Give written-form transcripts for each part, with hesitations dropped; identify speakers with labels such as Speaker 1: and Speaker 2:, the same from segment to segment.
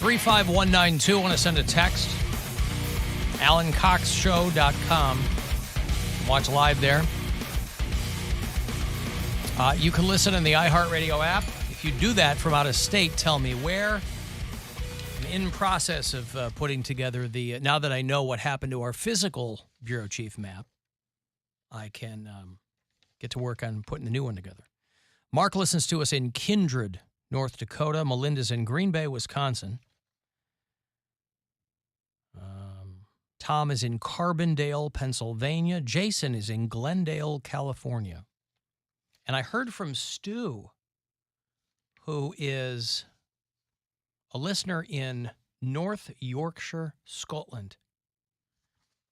Speaker 1: 35192. Want to send a text? AlanCoxShow.com. Watch live there. You can listen in the iHeartRadio app. If you do that from out of state, tell me where. I'm in process of putting together the, now that I know what happened to our physical bureau chief map, I can get to work on putting the new one together. Mark listens to us in Kindred, North Dakota. Melinda's in Green Bay, Wisconsin. Tom is in Carbondale, Pennsylvania. Jason is in Glendale, California. And I heard from Stu, who is a listener in North Yorkshire, Scotland.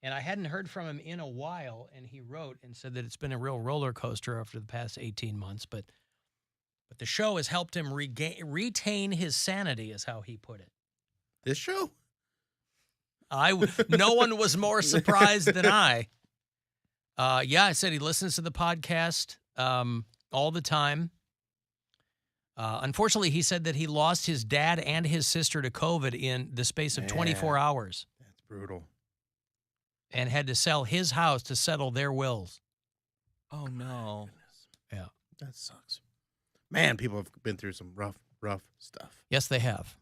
Speaker 1: And I hadn't heard from him in a while, and he wrote and said that it's been a real roller coaster after the past 18 months, but the show has helped him retain his sanity, is how he put it.
Speaker 2: This show?
Speaker 1: No one was more surprised than I. I said he listens to the podcast all the time. Unfortunately, he said that he lost his dad and his sister to COVID in the space of 24 hours.
Speaker 2: That's brutal.
Speaker 1: And had to sell his house to settle their wills.
Speaker 3: Oh, no.
Speaker 1: Yeah.
Speaker 2: That sucks. Man, people have been through some rough stuff.
Speaker 1: Yes, they have.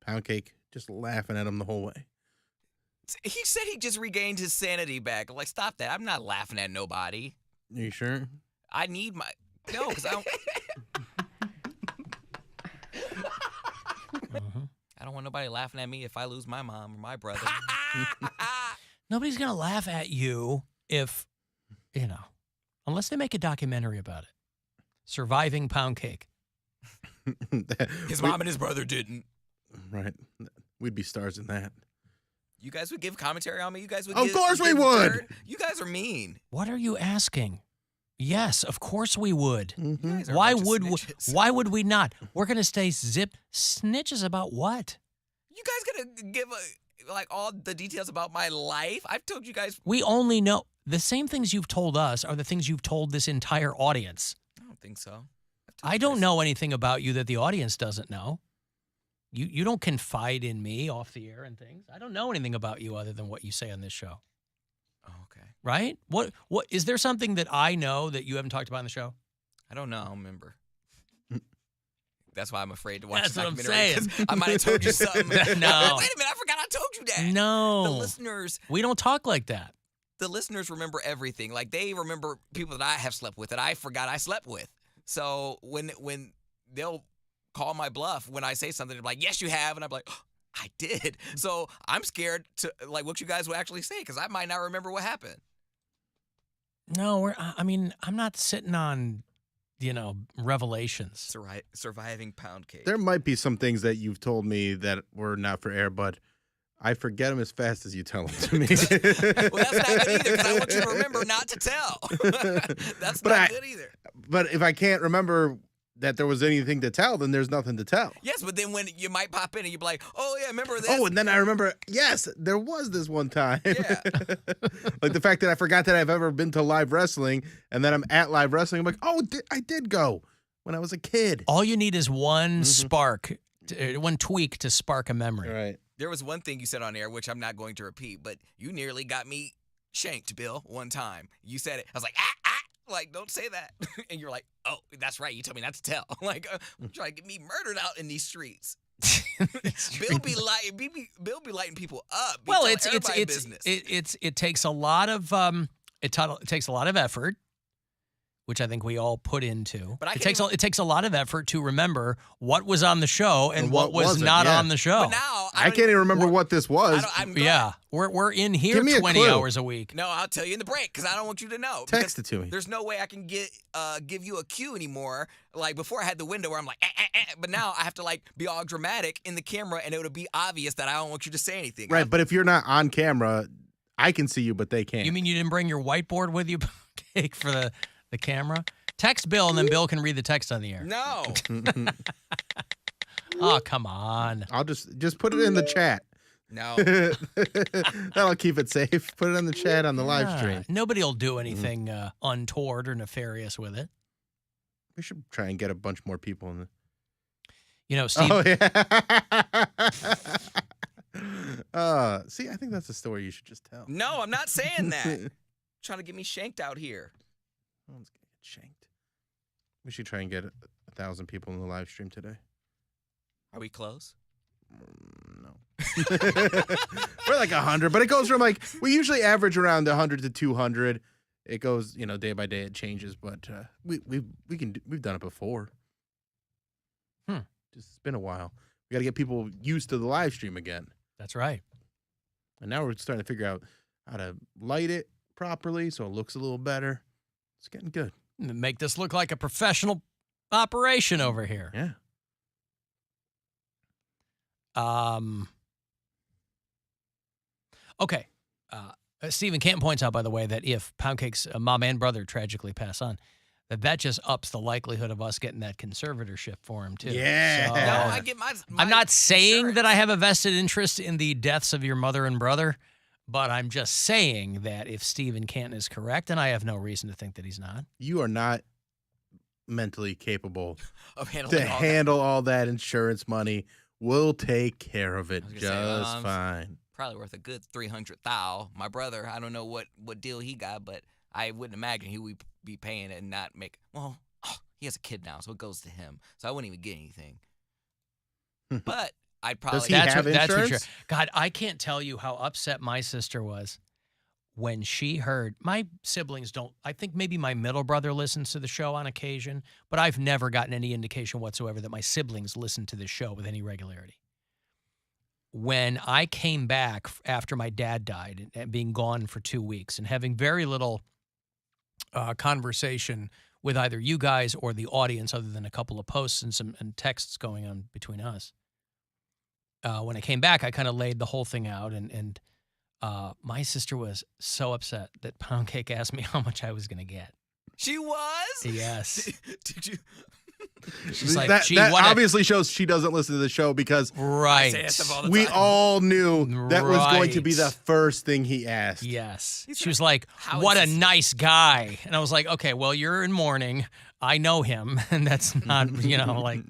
Speaker 2: Poundcake just laughing at him the whole way.
Speaker 3: He said he just regained his sanity back. I'm like, stop that. I'm not laughing at nobody.
Speaker 2: Are you sure?
Speaker 3: I need my... No, because I don't... I don't want nobody laughing at me if I lose my mom or my brother.
Speaker 1: Nobody's going to laugh at you if, unless they make a documentary about it. Surviving Poundcake.
Speaker 3: His mom and his brother didn't.
Speaker 2: Right. We'd be stars in that.
Speaker 3: You guys would give commentary on me? You guys would
Speaker 2: Of course we would.
Speaker 3: You guys are mean.
Speaker 1: What are you asking? Yes, of course we would.
Speaker 3: You guys are a
Speaker 1: Why
Speaker 3: bunch of
Speaker 1: would
Speaker 3: snitches.
Speaker 1: why would we not? We're going to stay snitches about what?
Speaker 3: You guys gonna give all the details about my life? I've told you guys.
Speaker 1: We only know the same things you've told us are the things you've told this entire audience.
Speaker 3: I don't think so.
Speaker 1: I don't know anything about you that the audience doesn't know. You don't confide in me off the air and things. I don't know anything about you other than what you say on this show.
Speaker 3: Oh, okay.
Speaker 1: Right? What is there something that I know that you haven't talked about on the show?
Speaker 3: I don't know. I don't remember. That's why I'm afraid to watch
Speaker 1: That's
Speaker 3: the
Speaker 1: what I'm
Speaker 3: documentary.
Speaker 1: saying.
Speaker 3: 'Cause I might have told you something.
Speaker 1: No.
Speaker 3: Wait a minute. I forgot I told you that.
Speaker 1: No.
Speaker 3: The listeners.
Speaker 1: We don't talk like that.
Speaker 3: The listeners remember everything. Like, they remember people that I have slept with that I forgot I slept with. So when they'll call my bluff when I say something, they're like, yes, you have. And I'm like, oh, I did. So I'm scared to, what you guys will actually say, because I might not remember what happened.
Speaker 1: No, I'm not sitting on, revelations.
Speaker 3: Surviving Poundcake.
Speaker 2: There might be some things that you've told me that were not for air, but I forget them as fast as you tell them to me.
Speaker 3: Well, that's not good either, because I want you to remember not to tell. That's not good either.
Speaker 2: But if I can't remember that there was anything to tell, then there's nothing to tell.
Speaker 3: Yes, but then when you might pop in and you'll be like, oh, yeah, remember this?
Speaker 2: Oh, and then I remember, yes, there was this one time.
Speaker 3: Yeah.
Speaker 2: Like the fact that I forgot that I've ever been to live wrestling, and then I'm at live wrestling. I'm like, oh, I did go when I was a kid.
Speaker 1: All you need is one spark, one tweak to spark a memory.
Speaker 2: Right.
Speaker 3: There was one thing you said on air, which I'm not going to repeat, but you nearly got me shanked, Bill, one time. You said it. I was like, like, don't say that. And you're like, oh, that's right. You told me not to tell. Like, trying to get me murdered out in these streets. Bill be lighting people up.
Speaker 1: Well,
Speaker 3: business.
Speaker 1: It takes a lot of it takes a lot of effort, which I think we all put into. But it takes a lot of effort to remember what was on the show and what was not on the show.
Speaker 3: But now
Speaker 2: I can't even remember what this was.
Speaker 1: Yeah, we're in here 20 hours a week.
Speaker 3: No, I'll tell you in the break, because I don't want you to know.
Speaker 2: Text it to me.
Speaker 3: There's no way I can give you a cue anymore. Like, before I had the window where I'm like, but now I have to be all dramatic in the camera, and it would be obvious that I don't want you to say anything.
Speaker 2: Right, but if you're not on camera, I can see you, but they can't.
Speaker 1: You mean you didn't bring your whiteboard with you, Cake, for the camera? Text Bill, and then Bill can read the text on the air.
Speaker 3: No.
Speaker 1: Oh, come on.
Speaker 2: I'll just put it in the chat.
Speaker 3: No.
Speaker 2: That'll keep it safe. Put it in the chat on the live stream.
Speaker 1: Nobody will do anything untoward or nefarious with it.
Speaker 2: We should try and get a bunch more people in the...
Speaker 1: Steve.
Speaker 2: Oh, yeah. See, I think that's a story you should just tell.
Speaker 3: No, I'm not saying that. Trying to get me shanked out here.
Speaker 2: No one's gonna get shanked. We should try and get 1,000 people in the live stream today.
Speaker 3: Are we close?
Speaker 2: No. We're like 100, but it goes from like, we usually average around 100 to 200. It goes, day by day it changes, but we've done it before. Just it's been a while. We got to get people used to the live stream again.
Speaker 1: That's right.
Speaker 2: And now we're starting to figure out how to light it properly so it looks a little better. It's getting good.
Speaker 1: Make this look like a professional operation over here.
Speaker 2: Yeah.
Speaker 1: Okay. Stephen Camp points out, by the way, that if Poundcake's mom and brother tragically pass on, that just ups the likelihood of us getting that conservatorship for him, too.
Speaker 2: Yeah.
Speaker 1: So,
Speaker 3: No, I get my
Speaker 1: I'm not saying
Speaker 3: insurance.
Speaker 1: that I have a vested interest in the deaths of your mother and brother, but I'm just saying that if Stephen Canton is correct, and I have no reason to think that he's not.
Speaker 2: You are not mentally capable
Speaker 3: of
Speaker 2: to
Speaker 3: handling all
Speaker 2: handle all that insurance money. We'll take care of it
Speaker 3: I was gonna say,
Speaker 2: just fine.
Speaker 3: probably worth a good 300,000. My brother, I don't know what deal he got, but I wouldn't imagine he would be paying it and not make. Well, he has a kid now, so it goes to him. So I wouldn't even get anything. But I'd probably.
Speaker 2: Does he have insurance?
Speaker 1: God, I can't tell you how upset my sister was when she heard. My siblings don't. I think maybe my middle brother listens to the show on occasion, but I've never gotten any indication whatsoever that my siblings listen to the show with any regularity. When I came back after my dad died and being gone for 2 weeks and having very little conversation with either you guys or the audience other than a couple of posts and texts going on between us. When I came back, I kind of laid the whole thing out, and my sister was so upset that Poundcake asked me how much I was going to get.
Speaker 3: She was?
Speaker 1: Yes.
Speaker 3: Did you?
Speaker 1: She's like,
Speaker 2: that
Speaker 1: gee,
Speaker 2: that
Speaker 1: what a-
Speaker 2: obviously shows she doesn't listen to the show because
Speaker 1: Right.
Speaker 3: I say that stuff all the
Speaker 2: we
Speaker 3: time.
Speaker 2: all knew that was going to be
Speaker 1: Right.
Speaker 2: the first thing he asked.
Speaker 1: Yes.
Speaker 3: He
Speaker 1: She
Speaker 3: said,
Speaker 1: was like,
Speaker 3: "How
Speaker 1: what a
Speaker 3: insistent."
Speaker 1: nice guy. And I was like, okay, well, you're in mourning. I know him. And that's not, like,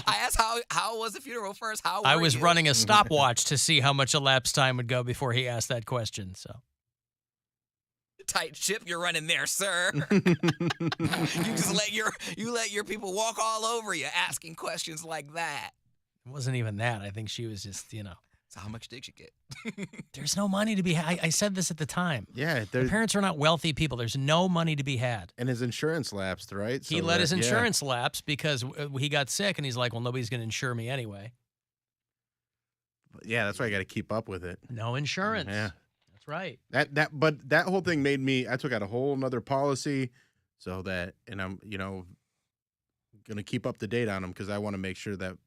Speaker 3: I asked how was the funeral first? How
Speaker 1: I
Speaker 3: were
Speaker 1: was
Speaker 3: you?
Speaker 1: running a stopwatch to see how much elapsed time would go before he asked that question. So
Speaker 3: Tight ship you're running there, sir. You just let your people walk all over you asking questions like that.
Speaker 1: it wasn't even that. I think she was just,
Speaker 3: So how much did you get?
Speaker 1: there's no money to be had. I said this at the time.
Speaker 2: Yeah,
Speaker 1: My
Speaker 2: there,
Speaker 1: parents are not wealthy people. There's no money to be had.
Speaker 2: and his insurance lapsed, right?
Speaker 1: He
Speaker 2: So
Speaker 1: let his
Speaker 2: that- yeah.
Speaker 1: insurance lapse because he got sick, and he's like, well, nobody's going to insure me anyway.
Speaker 2: Yeah, that's why I got to keep up with it.
Speaker 1: No insurance.
Speaker 2: Yeah.
Speaker 1: That's right.
Speaker 2: But that whole thing made me. I took out a whole nother policy, so that, and I'm gonna keep up to date on them because I want to make sure that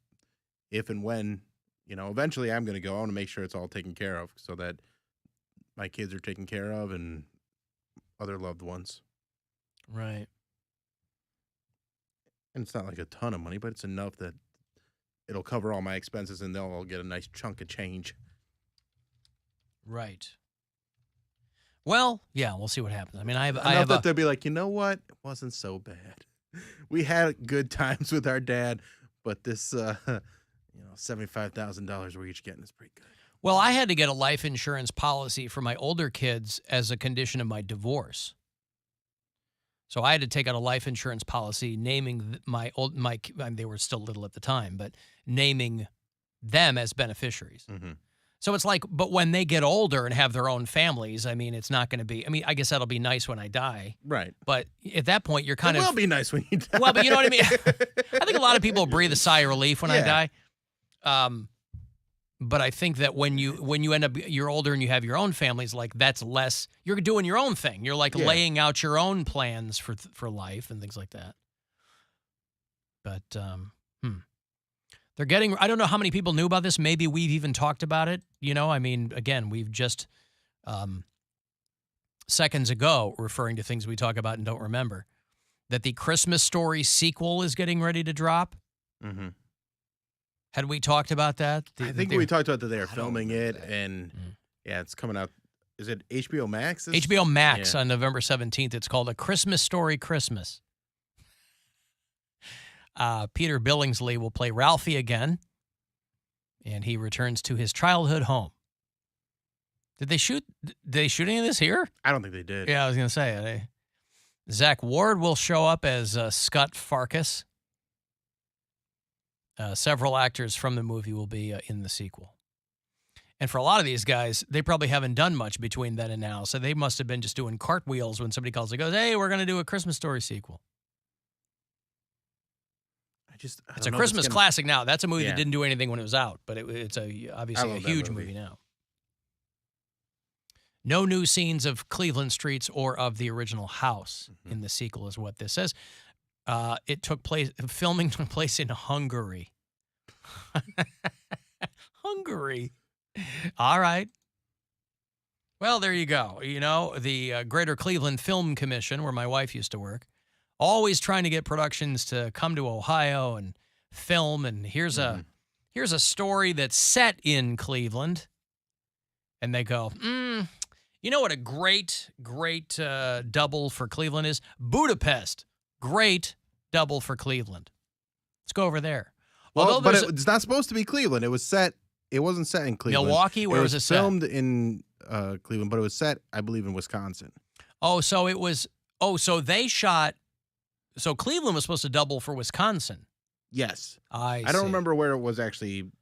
Speaker 2: if and when eventually I'm gonna go, I want to make sure it's all taken care of so that my kids are taken care of and other loved ones.
Speaker 1: Right.
Speaker 2: And it's not like a ton of money, but it's enough that it'll cover all my expenses and they'll all get a nice chunk of change.
Speaker 1: Right. Well, yeah, we'll see what happens. I mean, I
Speaker 2: Enough
Speaker 1: have
Speaker 2: that they'll be like, you know what? It wasn't so bad. We had good times with our dad, but this, $75,000 we're each getting is pretty good.
Speaker 1: well, I had to get a life insurance policy for my older kids as a condition of my divorce. So I had to take out a life insurance policy naming they were still little at the time, but naming them as beneficiaries.
Speaker 2: Mm-hmm.
Speaker 1: So it's like, but when they get older and have their own families, I mean, it's not going to be, I guess that'll be nice when I die.
Speaker 2: Right.
Speaker 1: But at that point, you're kind
Speaker 2: It
Speaker 1: of,
Speaker 2: will be nice when you die.
Speaker 1: well, but you know what I mean? I think a lot of people breathe a sigh of relief when I
Speaker 2: Yeah.
Speaker 1: die. But I think that when you end up, you're older and you have your own families, like that's less, you're doing your own thing. You're like
Speaker 2: Yeah.
Speaker 1: laying out your own plans for life and things like that. But, they're getting, I don't know how many people knew about this. Maybe we've even talked about it. Again, we've just seconds ago referring to things we talk about and don't remember, that the Christmas Story sequel is getting ready to drop.
Speaker 2: Mm-hmm.
Speaker 1: Had we talked about that?
Speaker 2: I think we talked about that they are
Speaker 3: I don't
Speaker 2: filming it,
Speaker 3: remember that.
Speaker 2: and
Speaker 1: Mm.
Speaker 2: yeah, it's coming out. Is it HBO Max?
Speaker 1: HBO Max
Speaker 2: Yeah.
Speaker 1: on November 17th. It's called A Christmas Story Christmas. Peter Billingsley will play Ralphie again and he returns to his childhood home. Did they shoot any of this here?
Speaker 2: I don't think they did.
Speaker 1: Yeah, I was going to say. Zach Ward will show up as Scott Farkas. Several actors from the movie will be in the sequel. And for a lot of these guys, they probably haven't done much between then and now, so they must have been just doing cartwheels when somebody calls and goes, hey, we're going to do a Christmas Story sequel. It's a Christmas classic now. That's a movie that didn't do anything when it was out, but it's obviously a huge movie now. No new scenes of Cleveland streets or of the original house in the sequel is what this says. Filming took place in Hungary. Hungary. All right. Well, there you go. You know, the Greater Cleveland Film Commission, where my wife used to work, always trying to get productions to come to Ohio and film. And here's a story that's set in Cleveland. And they go, you know what a great double for Cleveland is? Budapest. Great double for Cleveland. Let's go over there.
Speaker 2: Well, but it's not supposed to be Cleveland. It wasn't set in Cleveland.
Speaker 1: Milwaukee? Where was it set?
Speaker 2: Filmed in Cleveland, but it was set, I believe, in Wisconsin.
Speaker 1: So they shot. So Cleveland was supposed to double for Wisconsin.
Speaker 2: Yes.
Speaker 1: I
Speaker 2: don't remember where it was actually.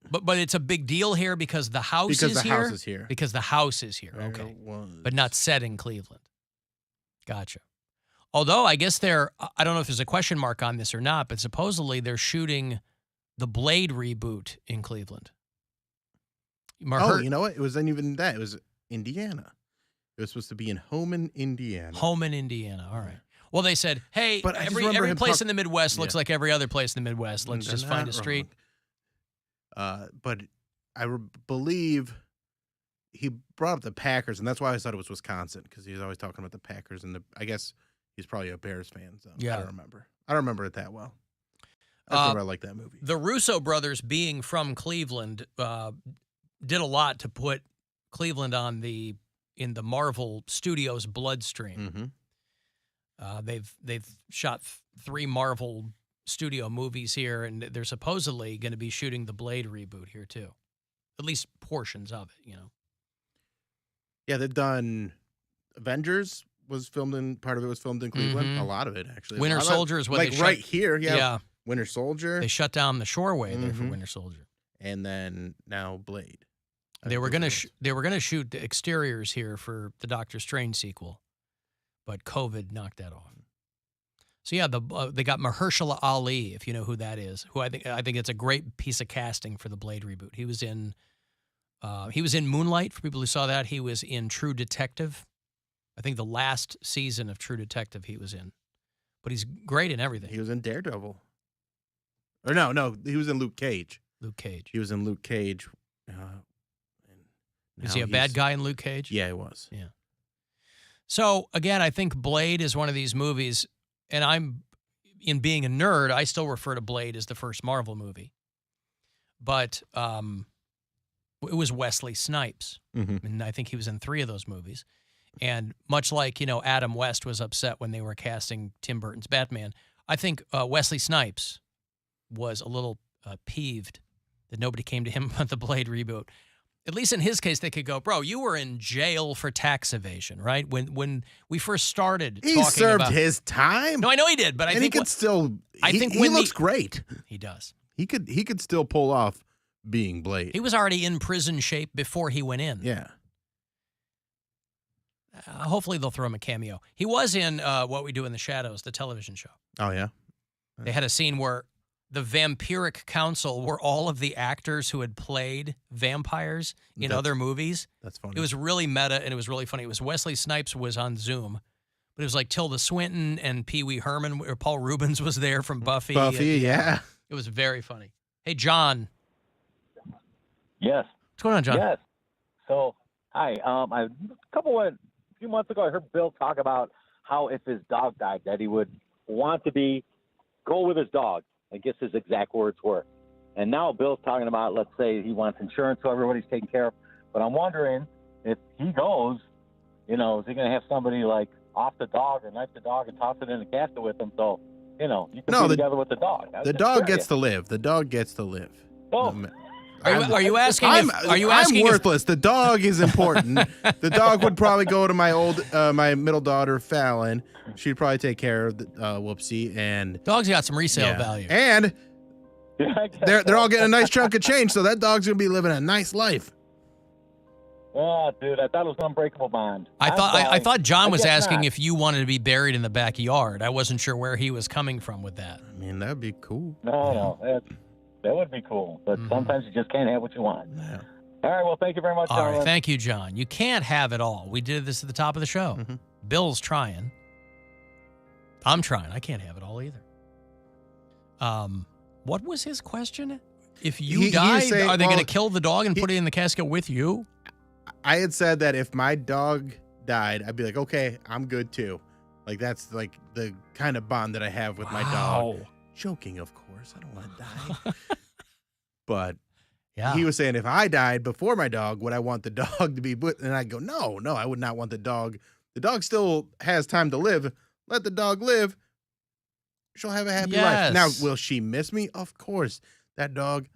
Speaker 1: But it's a big deal here because the house is here?
Speaker 2: Because the house is here.
Speaker 1: Because the house is here. Okay. But not set in Cleveland. Gotcha. Although I guess I don't know if there's a question mark on this or not, but supposedly they're shooting the Blade reboot in Cleveland.
Speaker 2: You know what? It wasn't even that. It was Indiana. It was supposed to be in Homan, Indiana.
Speaker 1: Homan, Indiana. All right. Well, they said, hey, but every place in the Midwest looks like every other place in the Midwest. Let's just find a street.
Speaker 2: But I believe he brought up the Packers, and that's why I thought it was Wisconsin, because he was always talking about the Packers, and I guess he's probably a Bears fan. So yeah. I don't remember it that well. I like that movie. The
Speaker 1: Russo brothers, being from Cleveland, did a lot to put Cleveland in the Marvel Studios bloodstream. They've shot 3 Marvel studio movies here, and they're supposedly going to be shooting the Blade reboot here too, at least portions of it.
Speaker 2: Yeah, they've done Avengers. Part of it was filmed in Cleveland. A lot of it actually.
Speaker 1: Winter Soldier is what they shot
Speaker 2: right here. Yeah. Winter Soldier.
Speaker 1: They shut down the Shoreway there for Winter Soldier,
Speaker 2: and then now Blade.
Speaker 1: They were gonna shoot the exteriors here for the Doctor Strange sequel, but COVID knocked that off. So yeah, they got Mahershala Ali, if you know who that is. Who I think it's a great piece of casting for the Blade reboot. He was in Moonlight, for people who saw that. He was in True Detective. I think the last season of True Detective he was in, but he's great in everything.
Speaker 2: He was in Daredevil. Or no, he was in Luke Cage. He was in Luke Cage.
Speaker 1: Is he a bad guy in Luke Cage?
Speaker 2: Yeah, he was.
Speaker 1: Yeah. So, again, I think Blade is one of these movies, and in being a nerd, I still refer to Blade as the first Marvel movie. But it was Wesley Snipes, and I think he was in 3 of those movies. And much like, Adam West was upset when they were casting Tim Burton's Batman, I think Wesley Snipes was a little peeved that nobody came to him about the Blade reboot. At least in his case, they could go, bro, you were in jail for tax evasion, right? When we first started talking about... He
Speaker 2: served his time.
Speaker 1: No, I know he did, but I think...
Speaker 2: he could still... He looks great.
Speaker 1: He does.
Speaker 2: He could still pull off being Blade.
Speaker 1: He was already in prison shape before he went in.
Speaker 2: Yeah.
Speaker 1: Hopefully they'll throw him a cameo. He was in What We Do in the Shadows, the television show.
Speaker 2: Oh, yeah?
Speaker 1: They had a scene where the Vampiric Council were all of the actors who had played vampires in other movies.
Speaker 2: That's funny.
Speaker 1: It was really meta, and it was really funny. It was Wesley Snipes was on Zoom, but it was like Tilda Swinton and Pee Wee Herman, or Paul Rubens was there from Buffy.
Speaker 2: Yeah.
Speaker 1: It was very funny. Hey, John.
Speaker 4: Yes.
Speaker 1: What's going on, John?
Speaker 4: Yes. So, hi. A few months ago, I heard Bill talk about how if his dog died, that he would want to go with his dog. I guess his exact words were. And now Bill's talking about, let's say he wants insurance so everybody's taken care of. But I'm wondering if he goes, is he going to have somebody like off the dog or knife the dog and toss it in a casket with him? So, you can be together with the dog.
Speaker 2: The dog gets to live. The dog gets to live.
Speaker 4: Oh.
Speaker 1: Are you asking?
Speaker 2: I'm worthless. The dog is important. The dog would probably go to my middle daughter Fallon. She'd probably take care of Whoopsie, and
Speaker 1: Dog's got some resale value.
Speaker 2: And they're all getting a nice chunk of change, so that dog's gonna be living a nice life.
Speaker 4: Oh, dude, I thought it was an unbreakable bond.
Speaker 1: I thought John was asking
Speaker 4: not.
Speaker 1: if you wanted to be buried in the backyard. I wasn't sure where he was coming from with that.
Speaker 2: I mean, that'd be cool.
Speaker 4: No, that would be cool. But sometimes you just can't have what you want.
Speaker 2: Yeah.
Speaker 4: All right, well, thank you very much,
Speaker 1: All
Speaker 4: gentlemen.
Speaker 1: right, thank you, John. You can't have it all. We did this at the top of the show.
Speaker 2: Mm-hmm.
Speaker 1: Bill's trying. I'm trying. I can't have it all either. What was his question? If you died,
Speaker 2: saying,
Speaker 1: are they going to kill the dog and put it in the casket with you?
Speaker 2: I had said that if my dog died, I'd be like, okay, I'm good too. Like, that's like the kind of bond that I have with my dog. Joking, of course. I don't want to die. But he was saying if I died before my dog, would I want the dog to be with? And I'd go, no, I would not want the dog. The dog still has time to live. Let the dog live. She'll have a happy life. Now, will she miss me? Of course. That dog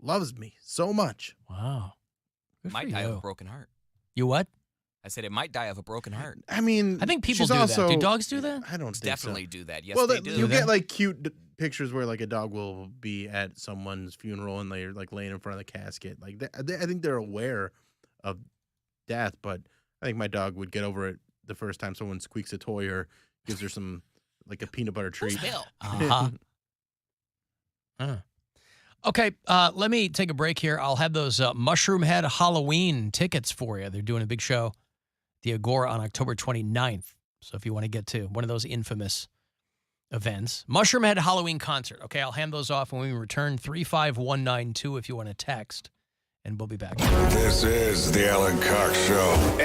Speaker 2: loves me so much.
Speaker 1: Wow. Good
Speaker 3: Might
Speaker 1: for
Speaker 3: die
Speaker 1: you.
Speaker 3: of a broken heart.
Speaker 1: You what?
Speaker 3: I said it might die of a broken heart.
Speaker 2: I mean,
Speaker 1: I think people
Speaker 2: she's
Speaker 1: do
Speaker 2: also,
Speaker 1: that. Do dogs do that?
Speaker 2: I don't think
Speaker 3: Definitely
Speaker 2: so.
Speaker 3: do that. Yes,
Speaker 2: Well,
Speaker 3: they do.
Speaker 2: you get like cute pictures where like a dog will be at someone's funeral and they're like laying in front of the casket. Like I think they're aware of death, but I think my dog would get over it the first time someone squeaks a toy or gives her some like a peanut butter treat.
Speaker 3: Who's Bill?
Speaker 1: Okay, let me take a break here. I'll have those Mushroom Head Halloween tickets for you. They're doing a big show, the Agora, on October 29th. So if you want to get to one of those infamous events, Mushroom Head Halloween concert. Okay, I'll hand those off when we return. 35192 if you want to text, and we'll be back.
Speaker 5: This is the Alan Cox Show.